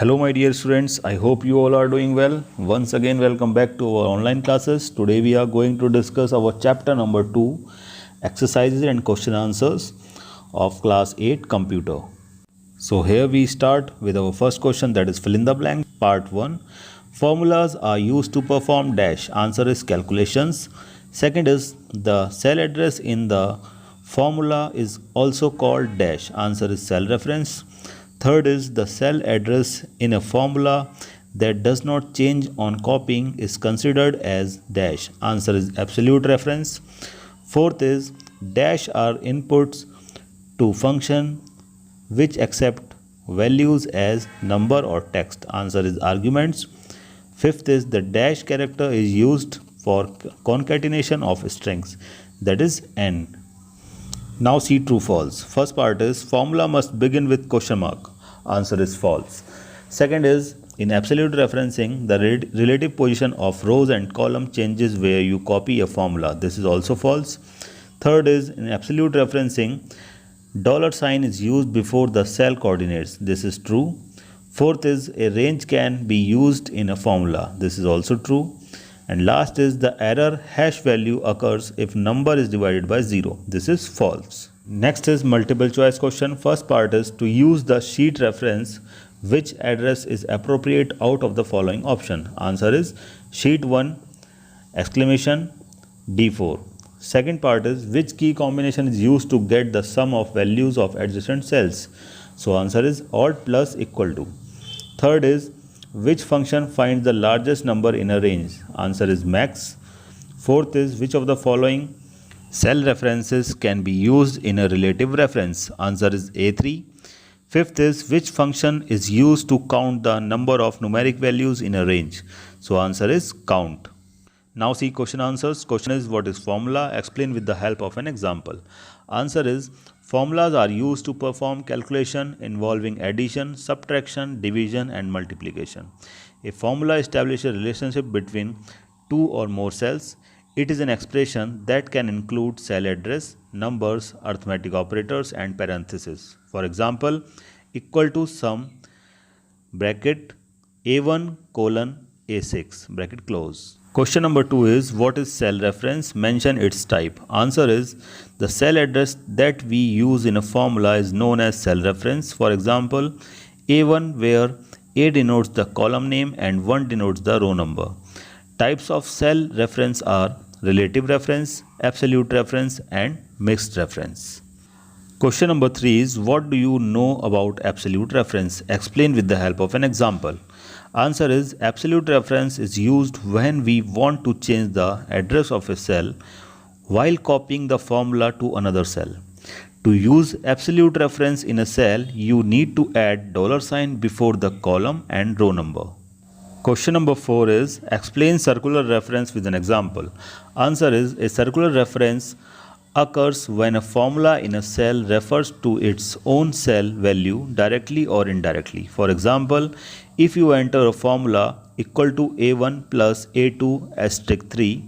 Hello my dear students, I hope you all are doing well. Once again welcome back to our online classes. Today we are going to discuss our chapter number 2, exercises and question answers of class 8 computer. So here we start with our first question, that is fill in the blank. Part 1, formulas are used to perform dash. Answer is calculations. Second is the cell address in the formula is also called dash. Answer is cell reference. Third is the cell address in a formula that does not change on copying is considered as dash. Answer is absolute reference. Fourth is dash are inputs to function which accept values as number or text. Answer is arguments. Fifth is the dash character is used for concatenation of strings, that is n. Now see true false. First part is formula must begin with question mark. Answer is false. Second is in absolute referencing the relative position of rows and column changes where you copy a formula. This is also false. Third is in absolute referencing $sign is used before the cell coordinates. This is true. Fourth is a range can be used in a formula. This is also true. And last is the error hash value occurs if number is divided by 0. This is false. Next is multiple choice question. First part is to use the sheet reference, which address is appropriate out of the following option. Answer is sheet 1 exclamation D4. Second part is which key combination is used to get the sum of values of adjacent cells. So answer is alt plus equal to. Third is which function finds the largest number in a range. Answer is max. Fourth is which of the following cell references can be used in a relative reference. Answer is A3. Fifth is which function is used to count the number of numeric values in a range. So answer is count. Now see question answers. Question is what is formula? Explain with the help of an example. Answer is formulas are used to perform calculation involving addition, subtraction, division and multiplication. A formula establishes a relationship between two or more cells. It is an expression that can include cell address, numbers, arithmetic operators and parentheses. For example, equal to sum bracket A1 colon A6 bracket close. Question number 2 is what is cell reference? Mention its type. Answer is the cell address that we use in a formula is known as cell reference. For example, A1 where A denotes the column name and 1 denotes the row number. Types of cell reference are relative reference, absolute reference and mixed reference. Question number 3 is what do you know about absolute reference? Explain with the help of an example. Answer is absolute reference is used when we want to change the address of a cell while copying the formula to another cell. To use absolute reference in a cell, you need to add $sign before the column and row number. Question number 4 is explain circular reference with an example. Answer is a circular reference occurs when a formula in a cell refers to its own cell value directly or indirectly. For example, if you enter a formula equal to A1 plus A2 asterisk 3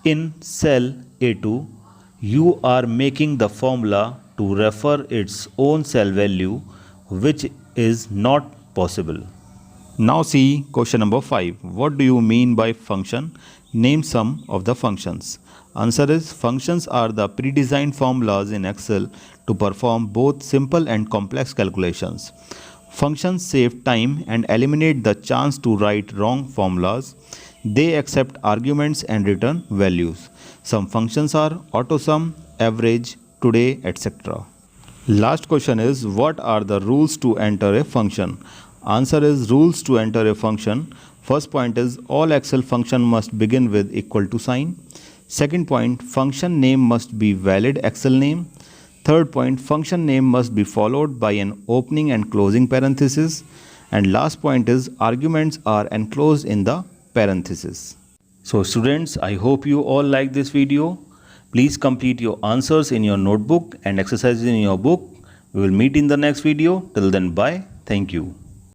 in cell A2, you are making the formula to refer its own cell value, which is not possible. Now see question number 5. What do you mean by function? Name some of the functions. Answer is functions are the pre-designed formulas in Excel to perform both simple and complex calculations. Functions save time and eliminate the chance to write wrong formulas. They accept arguments and return values. Some functions are autosum, average, today, etc. Last question is what are the rules to enter a function? Answer is rules to enter a function. First point is all Excel function must begin with equal to sign. Second point, function name must be valid Excel name. Third point, function name must be followed by an opening and closing parenthesis. And last point is arguments are enclosed in the parenthesis. So students, I hope you all like this video. Please complete your answers in your notebook and exercises in your book. We will meet in the next video. Till then, bye. Thank you.